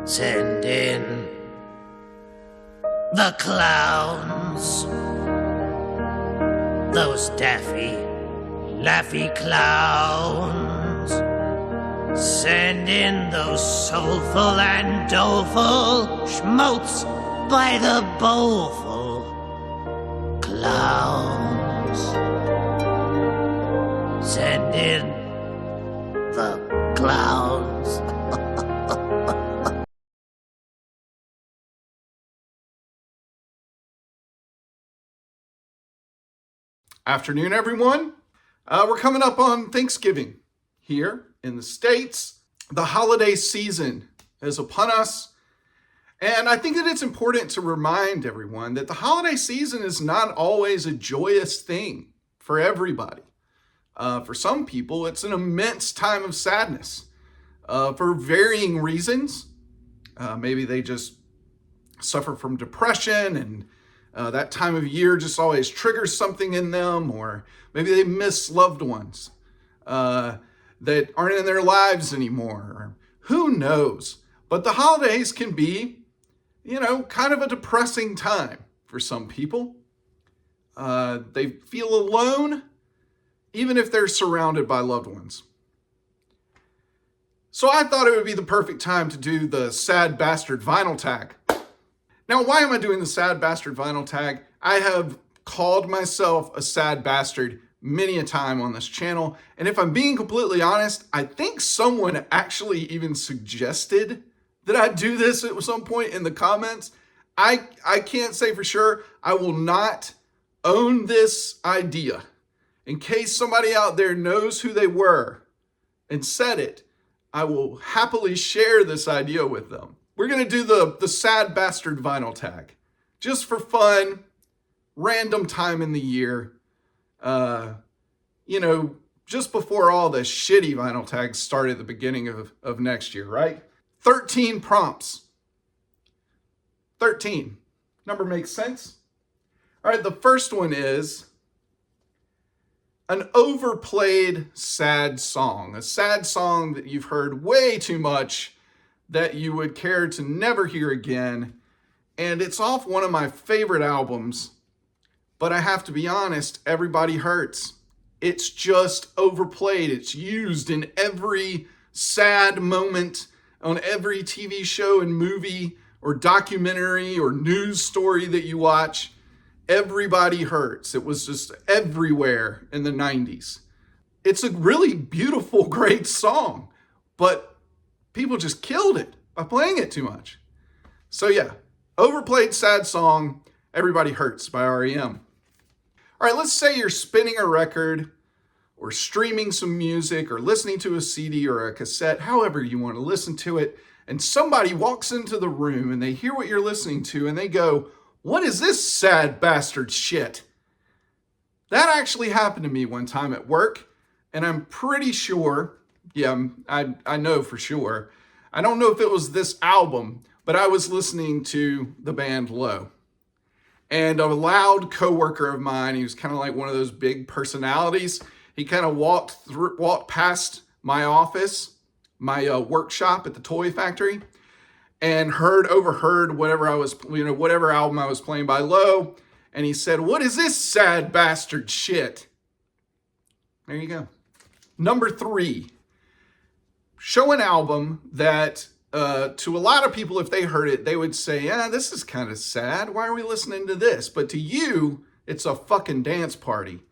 Send in the clowns. Those daffy, laughy clowns. Send in those soulful and doleful schmaltz by the bowlful clowns. Send in the clowns. Afternoon, everyone. We're coming up on Thanksgiving here in the States. The holiday season is upon us. And I think that it's important to remind everyone that the holiday season is not always a joyous thing for everybody. For some people, it's an immense time of sadness for varying reasons. Maybe they just suffer from depression and that time of year just always triggers something in them, or maybe they miss loved ones that aren't in their lives anymore. Or who knows? But the holidays can be, kind of a depressing time for some people. They feel alone, even if they're surrounded by loved ones. So I thought it would be the perfect time to do the Sad Bastard Vinyl Tag. Now, why am I doing the Sad Bastard Vinyl Tag? I have called myself a sad bastard many a time on this channel. And if I'm being completely honest, I think someone actually even suggested that I do this at some point in the comments. I can't say for sure. I will not own this idea. In case somebody out there knows who they were and said it, I will happily share this idea with them. We're going to do the Sad Bastard Vinyl Tag. Just for fun, random time in the year. Just before all the shitty vinyl tags start at the beginning of next year, right? 13 prompts. 13. Number makes sense? All right, the first one is an overplayed sad song. A sad song that you've heard way too much that you would care to never hear again. And it's off one of my favorite albums. But I have to be honest, Everybody Hurts. It's just overplayed. It's used in every sad moment on every TV show and movie or documentary or news story that you watch. Everybody Hurts. It was just everywhere in the 90s. It's a really beautiful, great song, but people just killed it by playing it too much. So yeah, overplayed sad song, Everybody Hurts by REM. All right, let's say you're spinning a record or streaming some music or listening to a CD or a cassette, however you want to listen to it, and somebody walks into the room and they hear what you're listening to and they go, "What is this sad bastard shit?" That actually happened to me one time at work, and I'm pretty sure, I know for sure, I don't know if it was this album, but I was listening to the band Low. And a loud coworker of mine, he was kind of like one of those big personalities. He kind of walked past my office, my workshop at the toy factory, and overheard whatever album I was playing by Low. And he said, "What is this sad bastard shit?" There you go. Number 3, show an album that to a lot of people, if they heard it, they would say, "Yeah, this is kind of sad. Why are we listening to this?" But to you, it's a fucking dance party.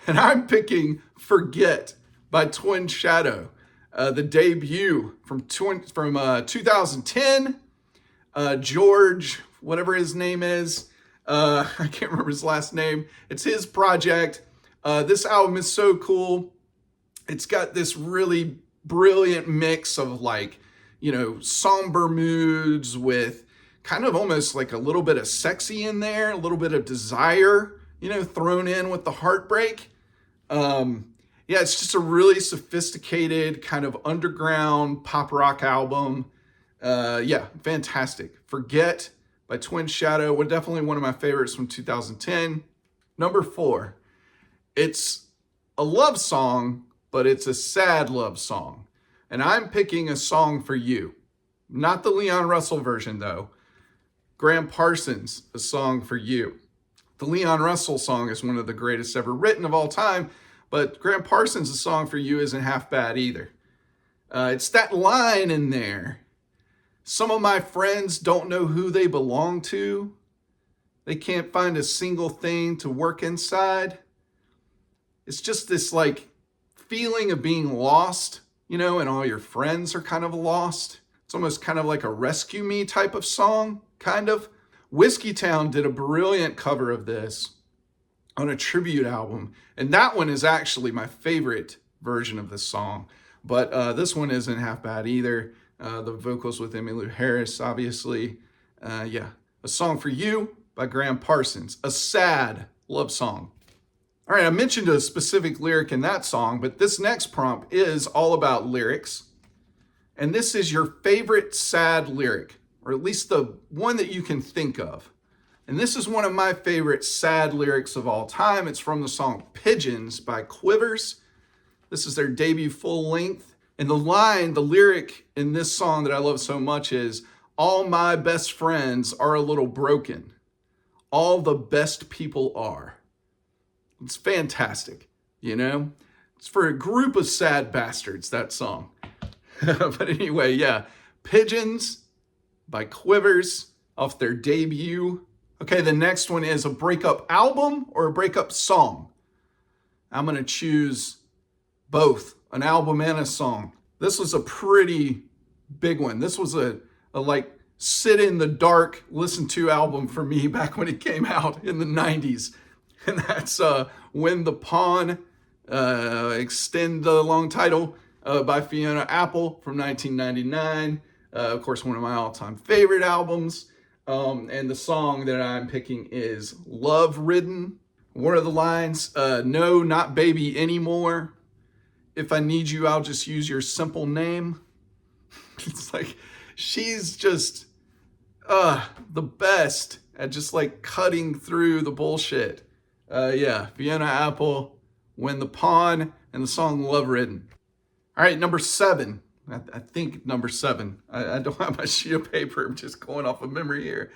And I'm picking Forget by Twin Shadow, the debut from 2010. George, whatever his name is, I can't remember his last name. It's his project. This album is so cool. It's got this really brilliant mix of somber moods with kind of almost like a little bit of sexy in there, a little bit of desire, thrown in with the heartbreak. It's just a really sophisticated kind of underground pop rock album. Fantastic. Forget by Twin Shadow. Definitely one of my favorites from 2010. Number 4, it's a love song, but it's a sad love song. And I'm picking A Song for You Not the Leon Russell version, though. Graham Parsons, A Song for You. The Leon Russell song is one of the greatest ever written of all time, but Graham Parsons' A Song for You isn't half bad either. It's that line in there. Some of my friends don't know who they belong to. They can't find a single thing to work inside. It's just this like feeling of being lost, and all your friends are kind of lost. It's almost kind of like a rescue me type of song, kind of. Whiskeytown did a brilliant cover of this on a tribute album, and that one is actually my favorite version of this song. But this one isn't half bad either. The vocals with Emmylou Harris, obviously. A Song for You by Graham Parsons, a sad love song. All right, I mentioned a specific lyric in that song, but this next prompt is all about lyrics. And this is your favorite sad lyric, or at least the one that you can think of. And this is one of my favorite sad lyrics of all time. It's from the song Pigeons by Quivers. This is their debut full length. And the lyric in this song that I love so much is, all my best friends are a little broken. All the best people are. It's fantastic, It's for a group of sad bastards, that song. But anyway, Pigeons by Quivers off their debut. Okay, the next one is a breakup album or a breakup song. I'm going to choose both, an album and a song. This was a pretty big one. This was a like sit in the dark, listen to album for me back when it came out in the 90s. And that's When the Pawn, extend the long title, by Fiona Apple from 1999. Of course, one of my all-time favorite albums. And the song that I'm picking is Love Ridden. One of the lines, no, not baby anymore. If I need you, I'll just use your simple name. It's like, she's just the best at just like cutting through the bullshit. Fiona Apple, When the Pawn, and the song Love Ridden. All right, number 7. I think number 7. I don't have my sheet of paper. I'm just going off of memory here.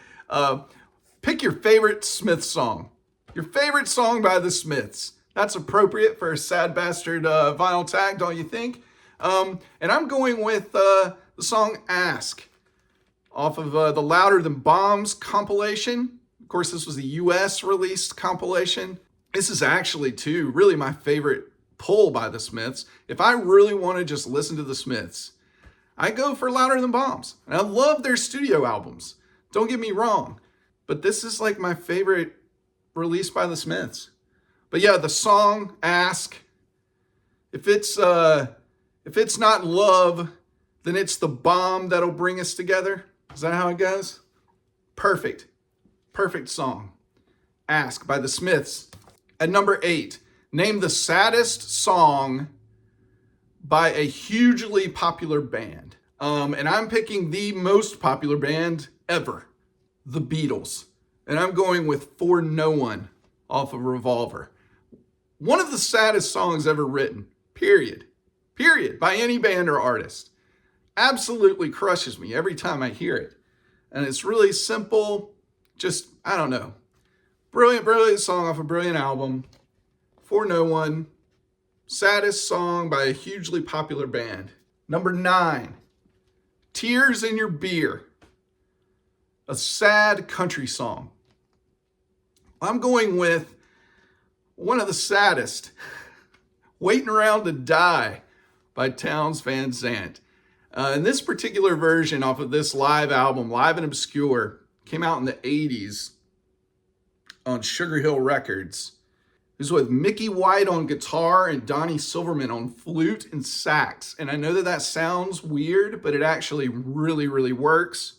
Pick your favorite Smiths song. Your favorite song by the Smiths. That's appropriate for a sad bastard vinyl tag, don't you think? And I'm going with the song Ask off of the Louder Than Bombs compilation. Of course, this was the US released compilation. This is actually, too, really my favorite pull by the Smiths. If I really want to just listen to the Smiths, I go for Louder Than Bombs. And I love their studio albums. Don't get me wrong. But this is like my favorite release by the Smiths. But yeah, the song Ask. If it's not love, then it's the bomb that'll bring us together. Is that how it goes? Perfect. Perfect song. Ask by the Smiths. At number 8, name the saddest song by a hugely popular band. And I'm picking the most popular band ever, the Beatles. And I'm going with For No One off of Revolver. One of the saddest songs ever written, period, by any band or artist. Absolutely crushes me every time I hear it. And it's really simple, just, I don't know. Brilliant song off a brilliant album. For No One. Saddest song by a hugely popular band. Number 9. Tears in Your Beer. A sad country song. I'm going with one of the saddest. Waiting Around to Die by Townes Van Zandt. And this particular version off of this live album, Live and Obscure, came out in the 80s on Sugar Hill Records. It was with Mickey White on guitar and Donnie Silverman on flute and sax. And I know that sounds weird, but it actually really works.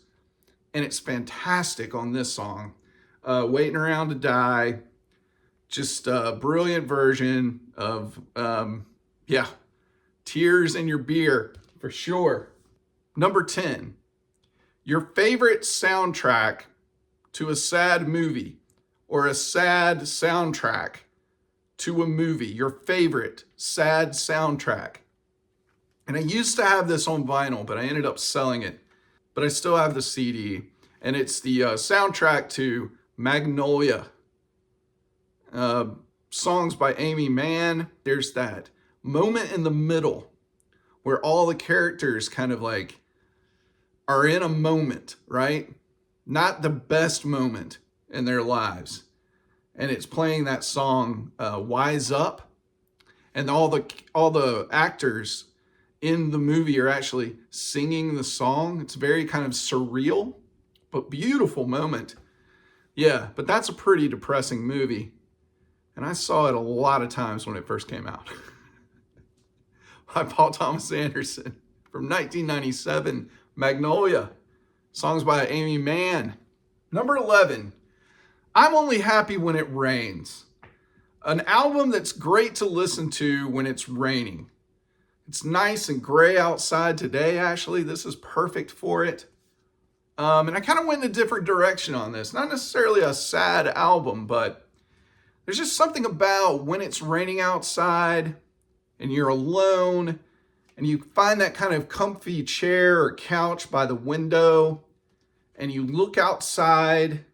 And it's fantastic on this song. Waiting Around to Die. Just a brilliant version of, Tears in Your Beer, for sure. Number 10. Your favorite soundtrack to a sad movie or a sad soundtrack to a movie. Your favorite sad soundtrack. And I used to have this on vinyl, but I ended up selling it. but I still have the CD, and it's the soundtrack to Magnolia. Songs by Amy Mann. There's that moment in the middle where all the characters kind of like are in a moment, right? Not the best moment in their lives. And it's playing that song, Wise Up. And all the actors in the movie are actually singing the song. It's very kind of surreal, but beautiful moment. Yeah, but that's a pretty depressing movie. And I saw it a lot of times when it first came out. By Paul Thomas Anderson from 1997, Magnolia. Songs by Amy Mann. Number 11, I'm Only Happy When It Rains. An album that's great to listen to when it's raining. It's nice and gray outside today, actually. This is perfect for it. And I kind of went in a different direction on this. Not necessarily a sad album, but there's just something about when it's raining outside and you're alone and you find that kind of comfy chair or couch by the window and you look outside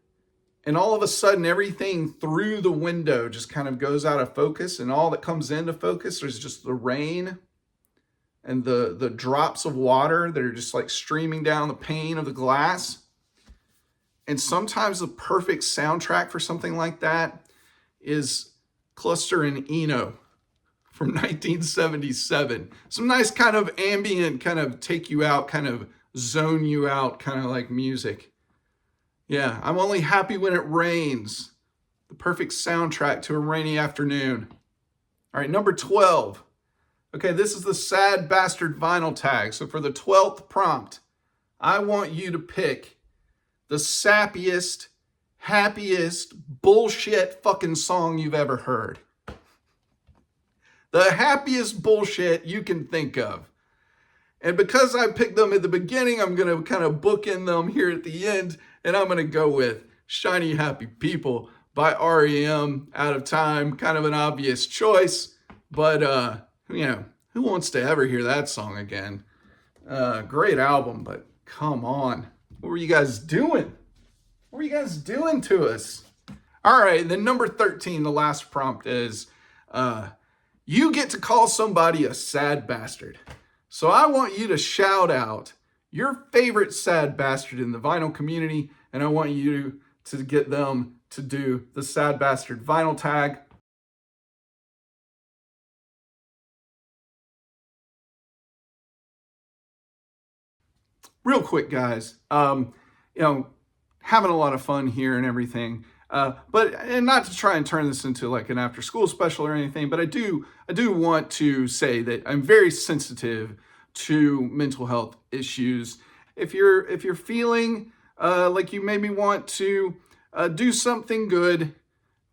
and all of a sudden everything through the window just kind of goes out of focus, and all that comes into focus is just the rain and the drops of water that are just like streaming down the pane of the glass. And sometimes the perfect soundtrack for something like that is Cluster and Eno from 1977. Some nice kind of ambient, kind of take you out, kind of zone you out, kind of like music. Yeah, I'm Only Happy When It Rains. The perfect soundtrack to a rainy afternoon. All right, number 12. Okay, this is the Sad Bastard vinyl tag. So for the 12th prompt, I want you to pick the sappiest, happiest, bullshit fucking song you've ever heard. The happiest bullshit you can think of. And because I picked them at the beginning, I'm going to kind of bookend them here at the end. And I'm going to go with Shiny Happy People by REM, Out of Time. Kind of an obvious choice. But, who wants to ever hear that song again? Great album, but come on. What were you guys doing? What were you guys doing to us? All right, then number 13, the last prompt is, you get to call somebody a sad bastard. So I want you to shout out your favorite sad bastard in the vinyl community, and I want you to get them to do the Sad Bastard vinyl tag. Real quick, guys, having a lot of fun here and everything, and not to try and turn this into like an after school special or anything, but I do want to say that I'm very sensitive to mental health issues. If you're feeling like you maybe want to do something good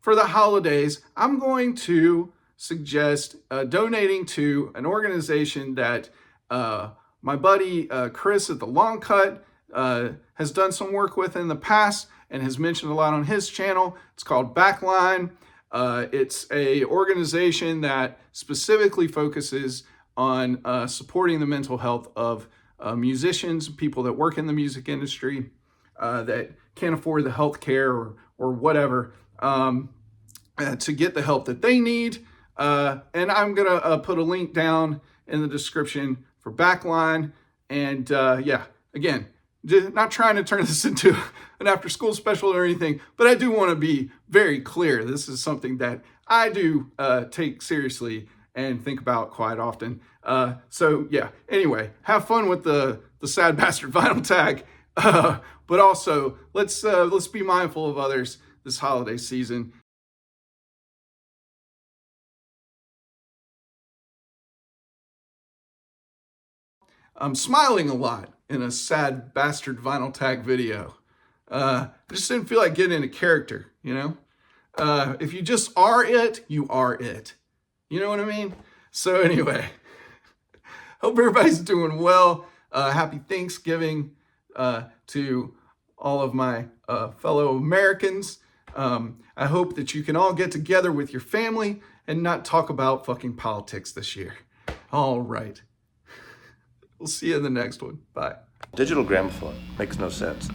for the holidays, I'm going to suggest donating to an organization that my buddy Chris at the Long Cut has done some work with in the past and has mentioned a lot on his channel. It's called Backline. It's a organization that specifically focuses on supporting the mental health of musicians, people that work in the music industry that can't afford the health care or whatever to get the help that they need. And I'm going to put a link down in the description for Backline. And again, not trying to turn this into an after school special or anything, but I do want to be very clear. This is something that I do take seriously and think about quite often. Anyway, have fun with the Sad Bastard vinyl tag. But also, let's be mindful of others this holiday season. I'm smiling a lot in a Sad Bastard vinyl tag video. I just didn't feel like getting into character, If you just are it, you are it. You know what I mean? So anyway, hope everybody's doing well. Happy Thanksgiving to all of my fellow Americans. I hope that you can all get together with your family and not talk about fucking politics this year. All right. We'll see you in the next one. Bye. Digital gramophone makes no sense.